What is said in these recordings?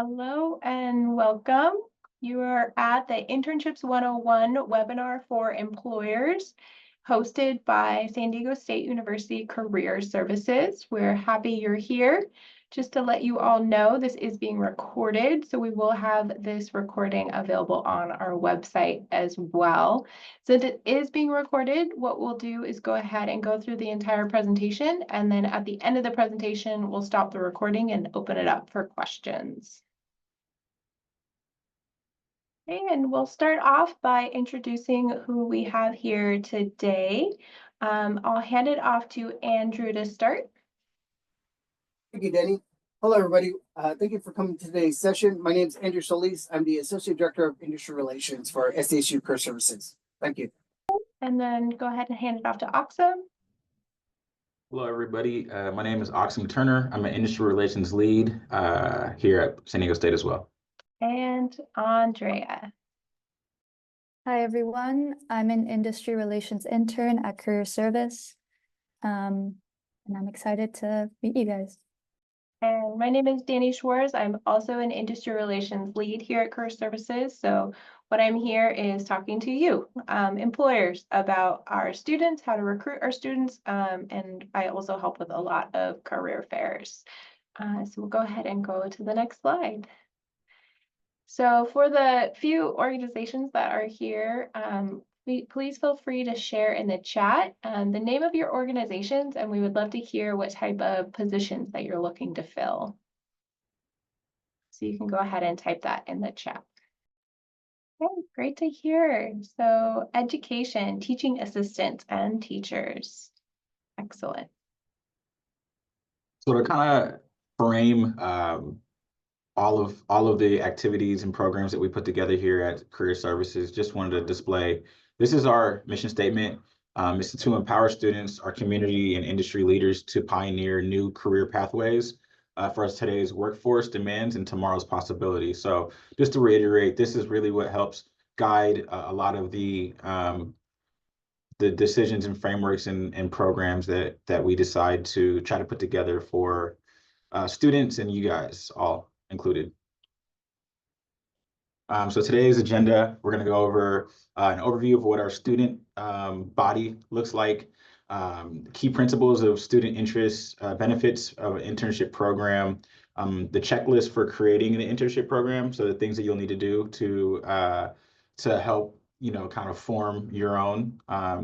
Hello and welcome. You are at the Internships 101 webinar for employers hosted by San Diego State University Career Services. We're happy you're here. Just to let you all know, this is being recorded, so we will have this recording available on our website as well. Since it is being recorded, what we'll do is go ahead and go through the entire presentation, and then at the end of the presentation, we'll stop the recording and open it up for questions. And we'll start off by introducing who we have here today. I'll hand it off to Andrew to start. Thank you, Denny. Hello, everybody. Thank you for coming to today's session. My name is Andrew Solis. I'm the Associate Director of Industry Relations for SDSU Career Services. Thank you. And then go ahead and hand it off to Oxum. Hello, everybody. My name is Oxum Turner. I'm an Industry Relations Lead here at San Diego State as well. And Andrea. Hi, everyone. I'm an Industry Relations Intern at Career Service, and I'm excited to meet you guys. And my name is Danny Schwartz. I'm also an Industry Relations Lead here at Career Services. So what I'm here is talking to you, employers, about our students, how to recruit our students, and I also help with a lot of career fairs. So we'll go ahead and go to the next slide. So for the few organizations that are here, please feel free to share in the chat the name of your organizations, and we would love to hear what type of positions that you're looking to fill. So you can go ahead and type that in the chat. Okay, great to hear. So education, teaching assistants, and teachers. Excellent. So to kind of frame all of the activities and programs that we put together here at Career Services, just wanted to display, this is our mission statement. It's to empower students, our community, and industry leaders to pioneer new career pathways for today's workforce demands and tomorrow's possibilities. So just to reiterate, this is really what helps guide a lot of the decisions and frameworks and programs that we decide to try to put together for students and you guys all included. So today's agenda, we're going to go over an overview of what our student body looks like, key principles of student interests, benefits of an internship program, the checklist for creating the internship program, so the things that you'll need to do to help kind of form your own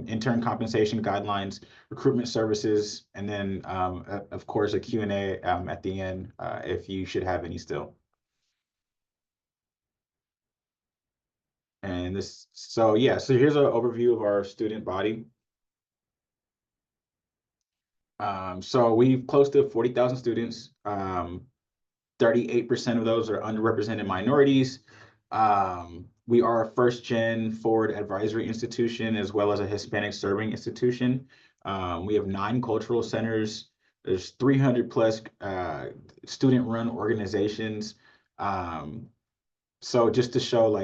intern compensation guidelines, recruitment services, and then of course a Q&A at the end if you should have any still. And so here's an overview of our student body. So we've close to 40,000 students. 38% of those are underrepresented minorities. We are a first-gen forward advisory institution as well as a Hispanic serving institution. We have 9 cultural centers. There's 300 plus student-run organizations. So just to show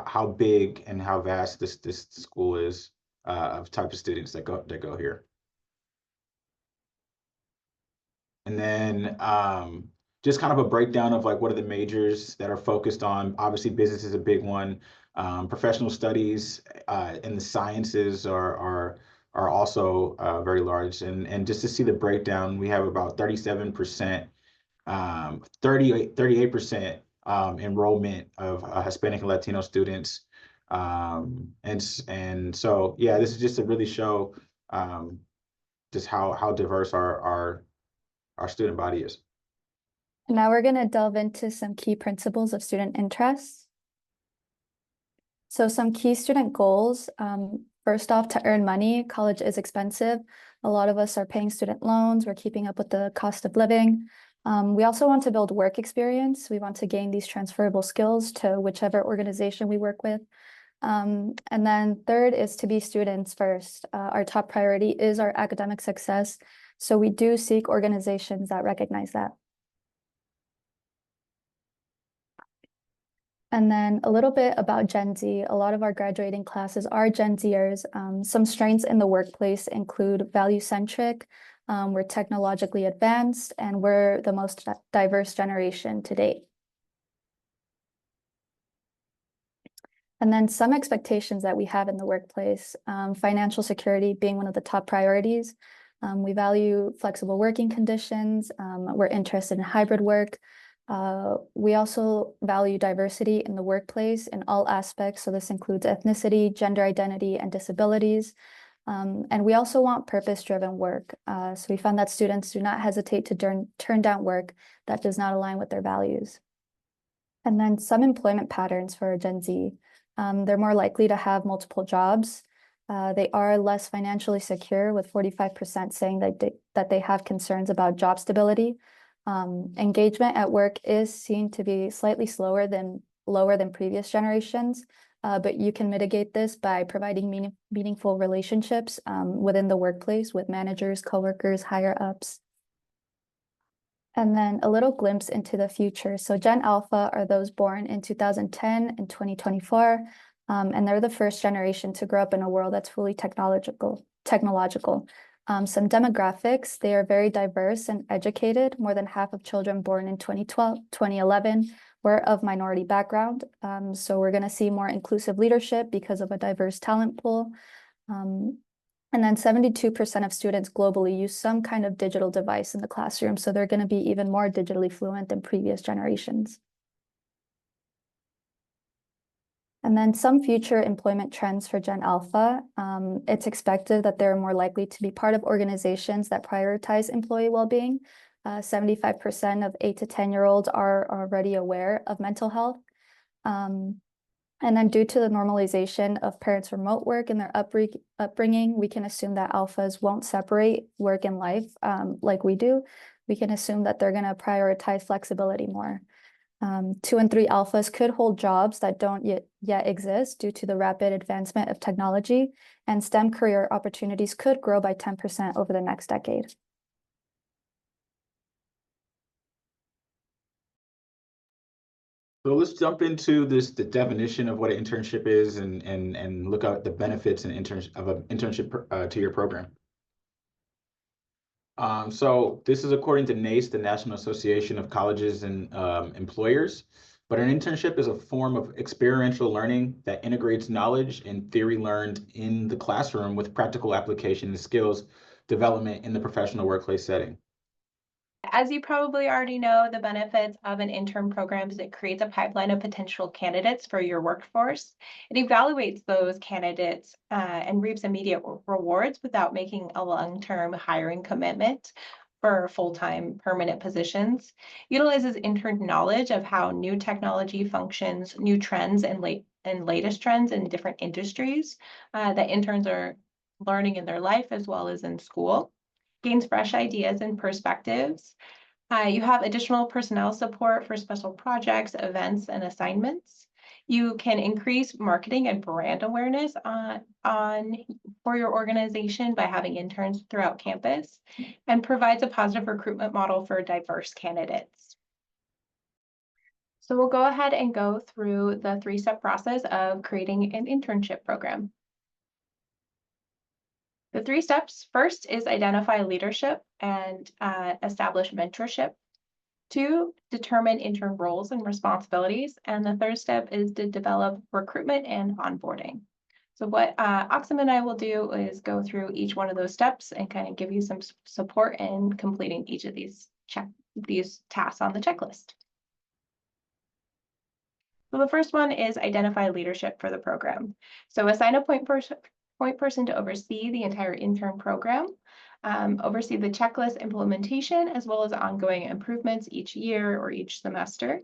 how big and how vast this school is of type of students that go here. And then just kind of a breakdown of what are the majors that are focused on. Obviously, business is a big one. Professional studies and the sciences are also very large. And just to see the breakdown, we have about 37%, 38% enrollment of Hispanic and Latino students. And so, yeah, this is just to really show just how diverse our student body is. Now we're going to delve into some key principles of student interests. So some key student goals. First off, to earn money. College is expensive. A lot of us are paying student loans. We're keeping up with the cost of living. We also want to build work experience. We want to gain these transferable skills to whichever organization we work with. And then third is to be students first. Our top priority is our academic success. So we do seek organizations that recognize that. And then a little bit about Gen Z. A lot of our graduating classes are Gen Zers. Some strengths in the workplace include value-centric, we're technologically advanced, and we're the most diverse generation to date. And then some expectations that we have in the workplace, financial security being one of the top priorities. We value flexible working conditions. We're interested in hybrid work. We also value diversity in the workplace in all aspects. So this includes ethnicity, gender identity, and disabilities. And we also want purpose-driven work. So we found that students do not hesitate to turn down work that does not align with their values. And then some employment patterns for Gen Z. They're more likely to have multiple jobs. They are less financially secure, with 45% saying that they have concerns about job stability. Engagement at work is seen to be slightly lower than previous generations, but you can mitigate this by providing meaningful relationships within the workplace with managers, coworkers, higher ups. And then a little glimpse into the future. So Gen Alpha are those born in 2010 and 2024, and they're the first generation to grow up in a world that's fully technological. Some demographics, they are very diverse and educated. More than half of children born in 2011 were of minority background. So we're going to see more inclusive leadership because of a diverse talent pool. And then 72% of students globally use some kind of digital device in the classroom. So they're going to be even more digitally fluent than previous generations. And then some future employment trends for Gen Alpha. It's expected that they're more likely to be part of organizations that prioritize employee well-being. 75% of 8 to 10-year-olds are already aware of mental health. And then due to the normalization of parents' remote work and their upbringing, we can assume that alphas won't separate work and life like we do. We can assume that they're going to prioritize flexibility more. 2 and 3 alphas could hold jobs that don't yet exist due to the rapid advancement of technology, and STEM career opportunities could grow by 10% over the next decade. So let's jump into the definition of what an internship is and look at the benefits of an internship to your program. So this is according to NACE, the National Association of Colleges and Employers. But an internship is a form of experiential learning that integrates knowledge and theory learned in the classroom with practical application and skills development in the professional workplace setting. As you probably already know, the benefits of an intern program is it creates a pipeline of potential candidates for your workforce. It evaluates those candidates and reaps immediate rewards without making a long-term hiring commitment for full-time permanent positions. Utilizes intern knowledge of how new technology functions, new trends and latest trends in different industries that interns are learning in their life as well as in school. Gains fresh ideas and perspectives. You have additional personnel support for special projects, events, and assignments. You can increase marketing and brand awareness for your organization by having interns throughout campus, and provides a positive recruitment model for diverse candidates. So we'll go ahead and go through the 3-step process of creating an internship program. The 3 steps: first is identify leadership and establish mentorship. 2, determine intern roles and responsibilities. And the 3rd step is to develop recruitment and onboarding. So what Oxum and I will do is go through each one of those steps and kind of give you some support in completing each of these tasks on the checklist. So the first one is identify leadership for the program. So assign a point person to oversee the entire intern program, oversee the checklist implementation, as well as ongoing improvements each year or each semester.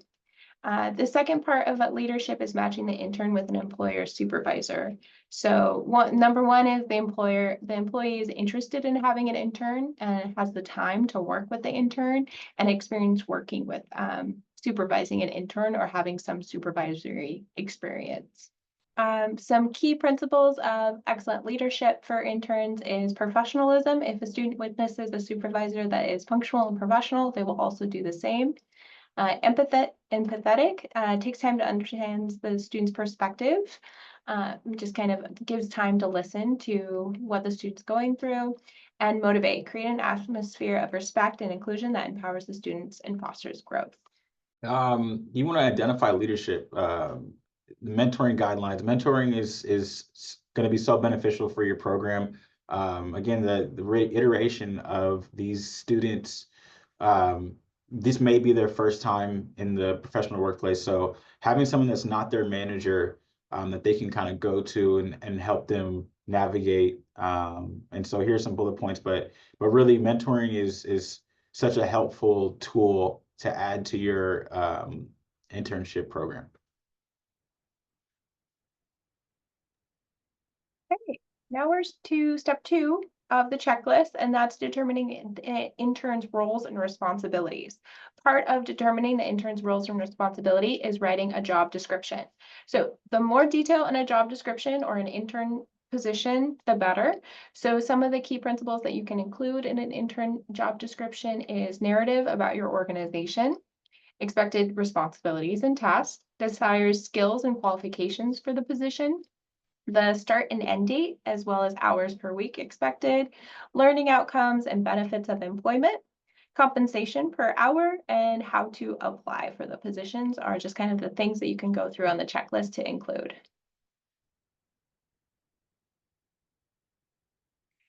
The second part of leadership is matching the intern with an employer supervisor. So number one is the employee is interested in having an intern and has the time to work with the intern and experience working with supervising an intern or having some supervisory experience. Some key principles of excellent leadership for interns is professionalism. If a student witnesses a supervisor that is punctual and professional, they will also do the same. Empathetic, takes time to understand the student's perspective, just kind of gives time to listen to what the student's going through. And motivate, create an atmosphere of respect and inclusion that empowers the students and fosters growth. You want to identify leadership. mentoring guidelines. Mentoring is going to be so beneficial for your program. Again, the reiteration of these students, this may be their first time in the professional workplace. So having someone that's not their manager, that they can kind of go to and help them navigate. And so here's some bullet points, but really mentoring is such a helpful tool to add to your internship program. Okay, now we're to step 2 of the checklist, and that's determining the intern's roles and responsibilities. Part of determining the intern's roles and responsibility is writing a job description. So the more detail in a job description or an intern position, the better. So some of the key principles that you can include in an intern job description is narrative about your organization, expected responsibilities and tasks, desires, skills, and qualifications for the position, the start and end date, as well as hours per week expected, learning outcomes and benefits of employment, compensation per hour, and how to apply for the positions are just kind of the things that you can go through on the checklist to include.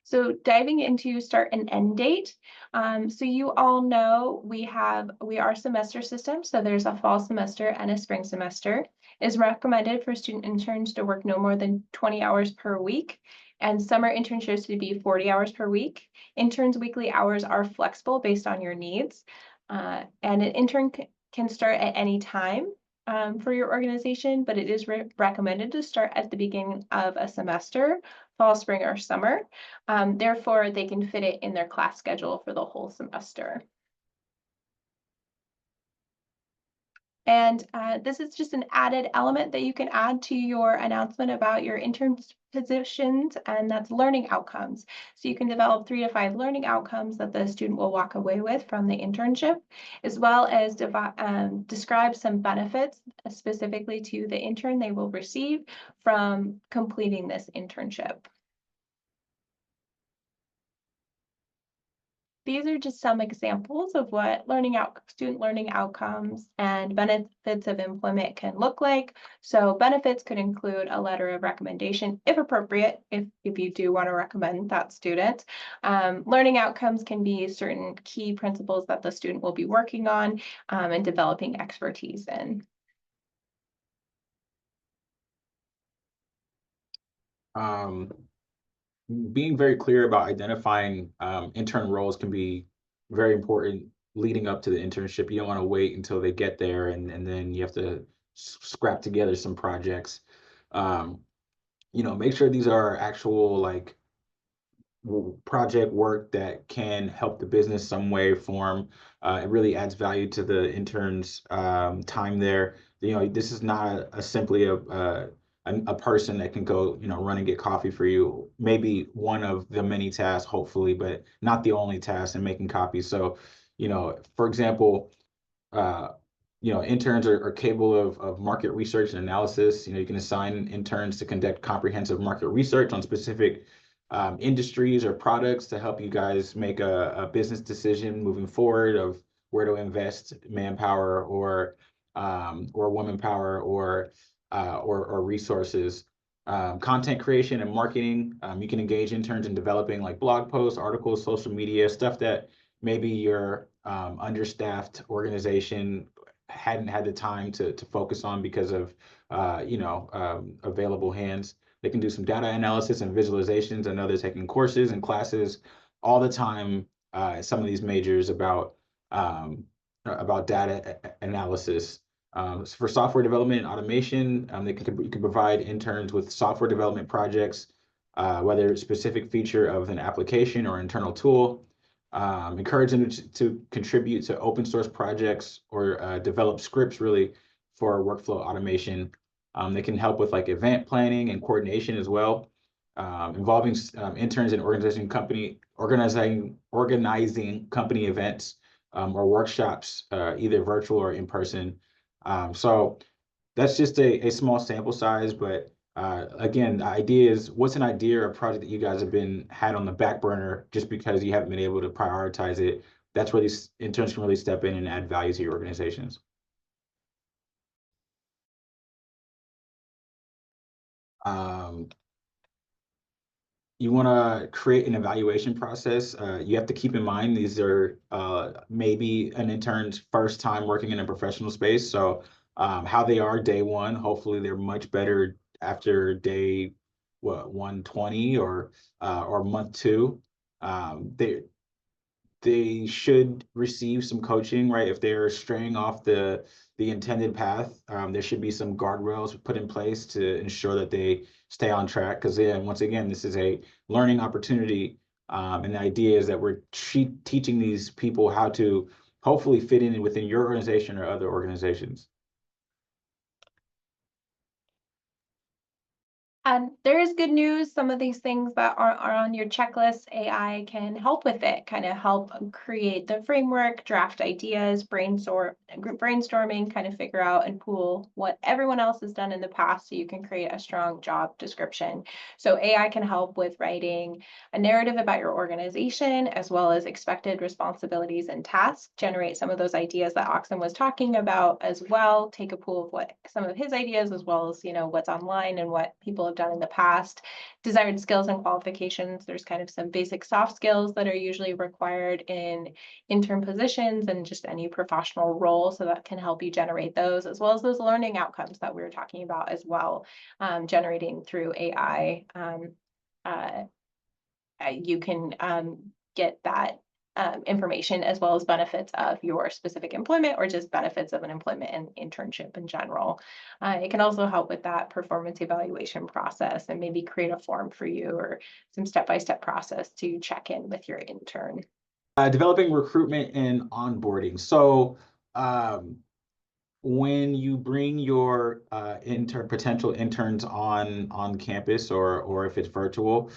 So diving into start and end date. So you all know we are semester system. So there's a fall semester and a spring semester. It's recommended for student interns to work no more than 20 hours per week, and summer internships to be 40 hours per week. Interns' weekly hours are flexible based on your needs. And an intern can start at any time for your organization, but it is recommended to start at the beginning of a semester, fall, spring, or summer. Therefore, they can fit it in their class schedule for the whole semester. And this is just an added element that you can add to your announcement about your intern positions, and that's learning outcomes. So you can develop 3 to 5 learning outcomes that the student will walk away with from the internship, as well as describe some benefits specifically to the intern they will receive from completing this internship. These are just some examples of what student learning outcomes and benefits of employment can look like. So benefits could include a letter of recommendation, if appropriate, if you do want to recommend that student. Learning outcomes can be certain key principles that the student will be working on and developing expertise in. Being very clear about identifying intern roles can be very important leading up to the internship. You don't want to wait until they get there and then you have to scrap together some projects. Make sure these are actual like project work that can help the business some way, form. It really adds value to the interns' time there. This is not simply a person that can go, run and get coffee for you. Maybe one of the many tasks, hopefully, but not the only task in making copies. So, for example, interns are capable of market research and analysis. You can assign interns to conduct comprehensive market research on specific industries or products to help you guys make a business decision moving forward of where to invest manpower or woman power or resources. Content creation and marketing. You can engage interns in developing like blog posts, articles, social media, stuff that maybe your understaffed organization hadn't had the time to focus on because of available hands. They can do some data analysis and visualizations. I know they're taking courses and classes all the time at some of these majors about data analysis. For software development and automation, you can provide interns with software development projects, whether it's a specific feature of an application or internal tool. Encourage them to contribute to open source projects or develop scripts really for workflow automation. They can help with like event planning and coordination as well, involving interns in organizing company events or workshops, either virtual or in person. So that's just a small sample size, but again, the idea is what's an idea or project that you guys have had on the back burner just because you haven't been able to prioritize it. That's where these interns can really step in and add value to your organizations. You want to create an evaluation process. You have to keep in mind these are maybe an intern's first time working in a professional space. So how they are day one, hopefully they're much better after day 120 or month two. They should receive some coaching, right? If they're straying off the intended path, there should be some guardrails put in place to ensure that they stay on track. Because once again, this is a learning opportunity, and the idea is that we're teaching these people how to hopefully fit in within your organization or other organizations. And there is good news. Some of these things that are on your checklist, AI can help with it, kind of help create the framework, draft ideas, brainstorming, kind of figure out and pool what everyone else has done in the past so you can create a strong job description. So AI can help with writing a narrative about your organization, as well as expected responsibilities and tasks, generate some of those ideas that Oxen was talking about as well, take a pool of what some of his ideas, as well as, what's online and what people have done in the past. Desired skills and qualifications. There's kind of some basic soft skills that are usually required in intern positions and just any professional role. So that can help you generate those, as well as those learning outcomes that we were talking about as well, generating through AI. You can get that information, as well as benefits of your specific employment or just benefits of an employment and internship in general. It can also help with that performance evaluation process and maybe create a form for you or some step-by-step process to check in with your intern. Developing recruitment and onboarding. So when you bring your potential interns on campus or if it's virtual,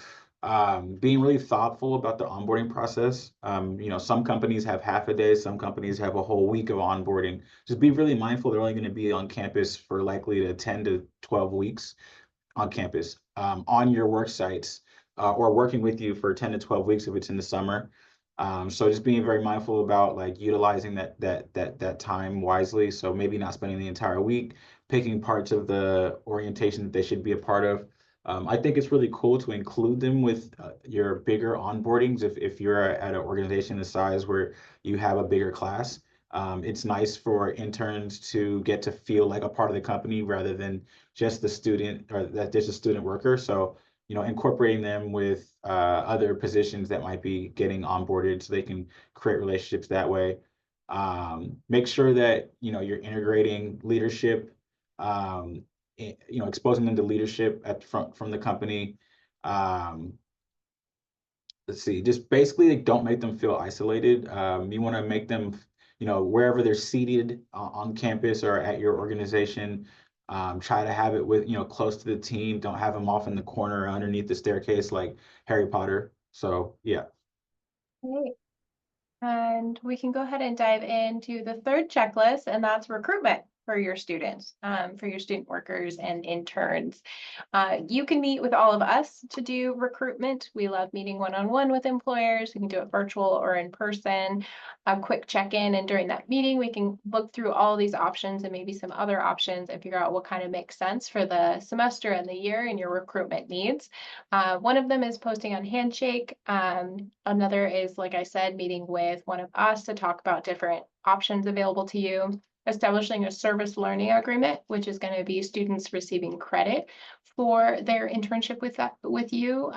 being really thoughtful about the onboarding process. Some companies have half a day, some companies have a whole week of onboarding. Just be really mindful they're only going to be on campus for likely to 10 to 12 weeks on campus, on your work sites, or working with you for 10 to 12 weeks if it's in the summer. So just being very mindful about like utilizing that time wisely. So maybe not spending the entire week, picking parts of the orientation that they should be a part of. I think it's really cool to include them with your bigger onboardings if you're at an organization the size where you have a bigger class. It's nice for interns to get to feel like a part of the company rather than just the student or that there's a student worker. So, incorporating them with other positions that might be getting onboarded so they can create relationships that way. Make sure that, you're integrating leadership, exposing them to leadership from the company. Let's see, just basically like, don't make them feel isolated. You want to make them, wherever they're seated on campus or at your organization, try to have it with, close to the team. Don't have them off in the corner underneath the staircase like Harry Potter. So yeah. Great. And we can go ahead and dive into the third checklist, and that's recruitment for your students, for your student workers and interns. You can meet with all of us to do recruitment. We love meeting one-on-one with employers. We can do it virtual or in person, a quick check-in. And during that meeting, we can look through all these options and maybe some other options and figure out what kind of makes sense for the semester and the year and your recruitment needs. One of them is posting on Handshake. Another is, like I said, meeting with one of us to talk about different options available to you. Establishing a service learning agreement, which is going to be students receiving credit for their internship with you.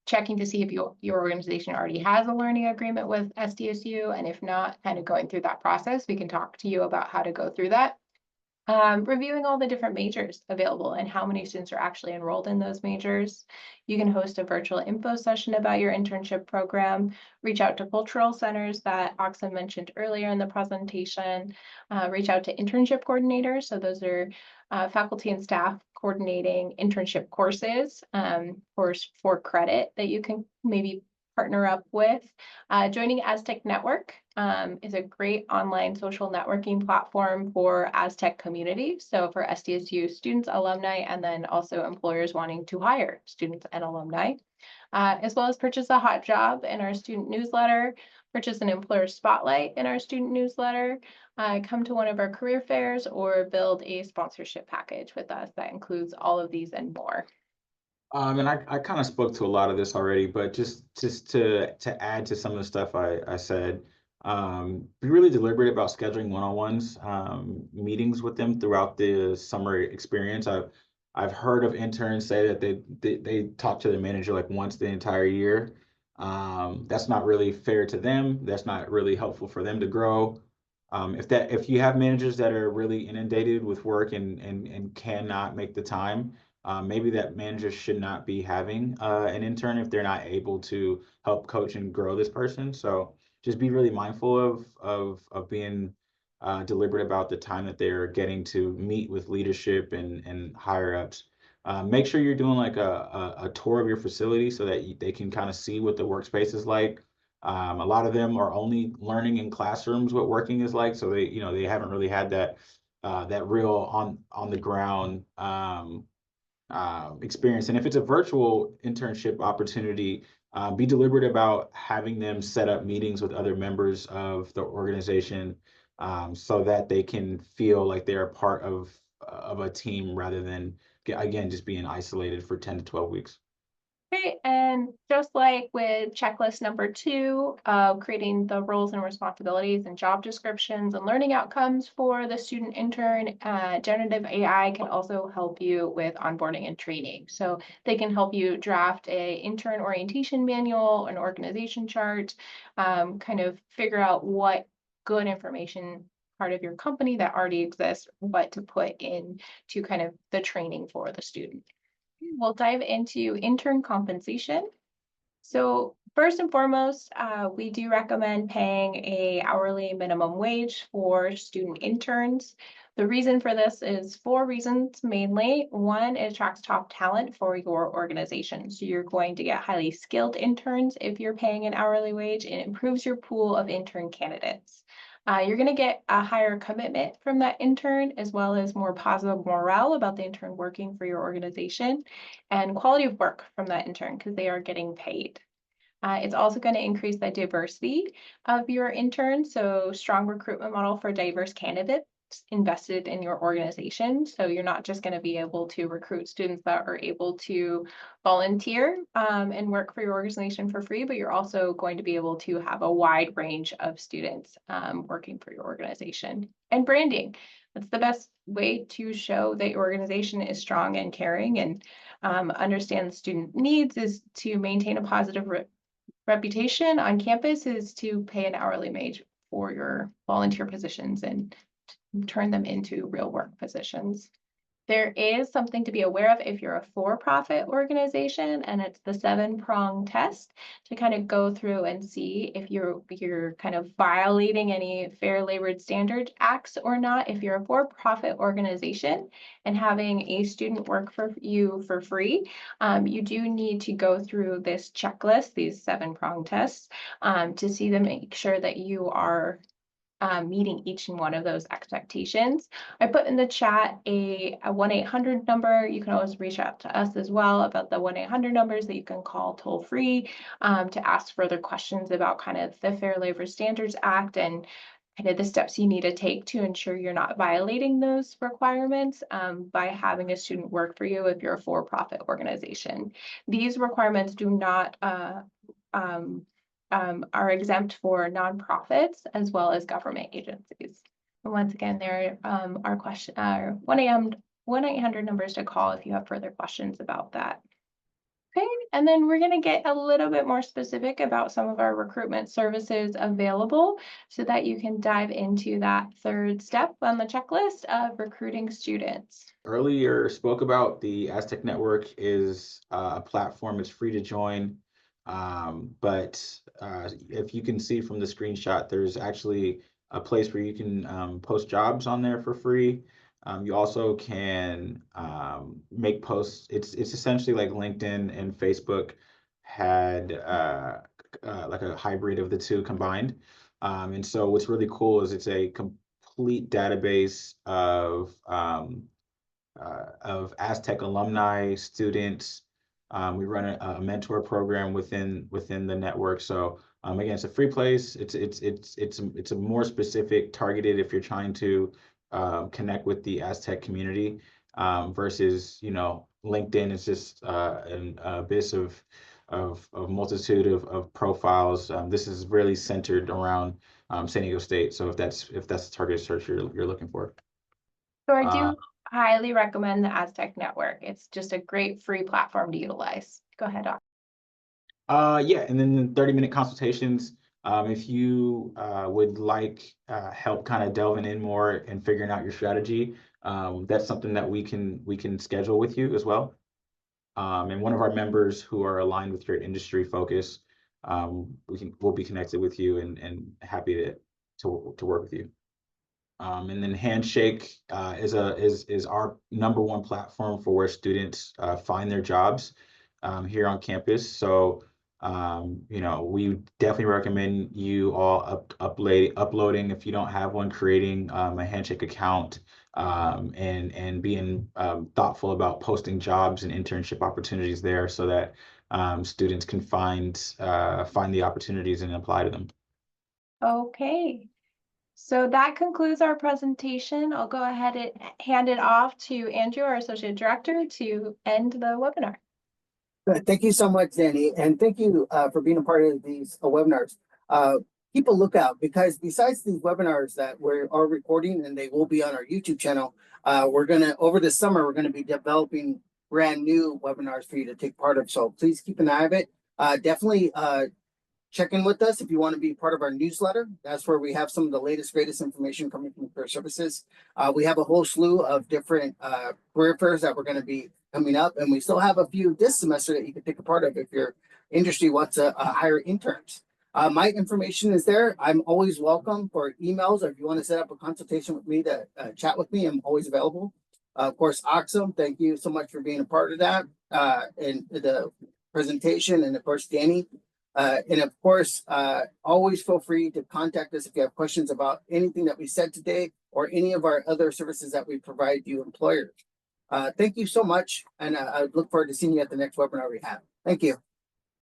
Checking to see if your organization already has a learning agreement with SDSU, and if not, kind of going through that process. We can talk to you about how to go through that. Reviewing all the different majors available and how many students are actually enrolled in those majors. You can host a virtual info session about your internship program, reach out to cultural centers that Oxen mentioned earlier in the presentation, reach out to internship coordinators. So those are faculty and staff coordinating internship courses for credit that you can maybe partner up with. Joining Aztec Network is a great online social networking platform for Aztec community. So for SDSU students, alumni, and then also employers wanting to hire students and alumni, as well as purchase a hot job in our student newsletter, purchase an employer spotlight in our student newsletter, come to one of our career fairs, or build a sponsorship package with us that includes all of these and more. And I kind of spoke to a lot of this already, but just to add to some of the stuff I said, be really deliberate about scheduling one-on-ones, meetings with them throughout the summer experience. I've heard of interns say that they talk to the manager like once the entire year. That's not really fair to them. That's not really helpful for them to grow. If you have managers that are really inundated with work and cannot make the time, maybe that manager should not be having an intern if they're not able to help coach and grow this person. So just be really mindful of being deliberate about the time that they're getting to meet with leadership and higher ups. Make sure you're doing like a tour of your facility so that they can kind of see what the workspace is like. A lot of them are only learning in classrooms what working is like, so they haven't really had that real on the ground experience. And if it's a virtual internship opportunity, be deliberate about having them set up meetings with other members of the organization, so that they can feel like they're a part of a team rather than, again, just being isolated for 10 to 12 weeks. Okay, and just like with checklist number 2 of creating the roles and responsibilities and job descriptions and learning outcomes for the student intern, generative AI can also help you with onboarding and training. So they can help you draft a intern orientation manual, an organization chart, kind of figure out what good information part of your company that already exists, what to put in to kind of the training for the student. We'll dive into intern compensation. So first and foremost, we do recommend paying a hourly minimum wage for student interns. The reason for this is 4 reasons mainly. One, it attracts top talent for your organization. So you're going to get highly skilled interns if you're paying an hourly wage. It improves your pool of intern candidates. You're going to get a higher commitment from that intern, as well as more positive morale about the intern working for your organization, and quality of work from that intern because they are getting paid. It's also going to increase the diversity of your interns, so strong recruitment model for diverse candidates invested in your organization. So you're not just going to be able to recruit students that are able to volunteer and work for your organization for free, but you're also going to be able to have a wide range of students working for your organization. And branding. That's the best way to show that your organization is strong and caring and understand the student needs is to maintain a positive reputation on campus is to pay an hourly wage for your volunteer positions and turn them into real work positions. There is something to be aware of if you're a for-profit organization, and it's the 7-prong test to kind of go through and see if you're kind of violating any Fair Labor Standards Acts or not. If you're a for-profit organization and having a student work for you for free, you do need to go through this checklist, these 7-prong tests, to see to make sure that you are meeting each and one of those expectations. I put in the chat a 1-800 number. You can always reach out to us as well about the 1-800 numbers that you can call toll free to ask further questions about kind of the Fair Labor Standards Act and kind of the steps you need to take to ensure you're not violating those requirements by having a student work for you if you're a for-profit organization. These requirements do not are exempt for nonprofits as well as government agencies. And once again, there are 1-800 numbers to call if you have further questions about that. Okay, and then we're going to get a little bit more specific about some of our recruitment services available so that you can dive into that 3rd step on the checklist of recruiting students. Earlier spoke about the Aztec Network is a platform. It's free to join. But if you can see from the screenshot, there's actually a place where you can post jobs on there for free. You also can make posts. It's essentially like LinkedIn and Facebook had like a hybrid of the two combined. And so what's really cool is it's a complete database of Aztec alumni, students. We run a mentor program within the network. So again, it's a free place. It's a more specific, targeted if you're trying to connect with the Aztec community versus LinkedIn is just an abyss of multitude of profiles. This is really centered around San Diego State. So if that's the target search you're looking for. So I do highly recommend the Aztec Network. It's just a great free platform to utilize. Go ahead, Doc. Yeah, and then the 30-minute consultations. If you would like help kind of delving in more and figuring out your strategy, that's something that we can schedule with you as well. And one of our members who are aligned with your industry focus, we'll be connected with you and happy to work with you. And then Handshake is our #1 platform for where students find their jobs here on campus. So we definitely recommend you all uploading, if you don't have one, creating a Handshake account and being thoughtful about posting jobs and internship opportunities there so that students can find the opportunities and apply to them. Okay. So that concludes our presentation. I'll go ahead and hand it off to Andrew, our Associate Director, to end the webinar. Good. Thank you so much, Danny, and thank you for being a part of these webinars. Keep a lookout, because besides these webinars that we're all recording and they will be on our YouTube channel, over the summer, we're gonna be developing brand new webinars for you to take part of. So please keep an eye of it. Definitely check in with us if you want to be part of our newsletter. That's where we have some of the latest, greatest information coming from Career Services. We have a whole slew of different career fairs that we're going to be coming up, and we still have a few this semester that you can take a part of if your industry wants to hire interns. My information is there. I'm always welcome for emails, or if you want to set up a consultation with me to chat with me, I'm always available. Of course, Oxum, thank you so much for being a part of that and the presentation, and of course, Danny. And of course, always feel free to contact us if you have questions about anything that we said today or any of our other services that we provide you employers. Thank you so much, and I look forward to seeing you at the next webinar we have. Thank you.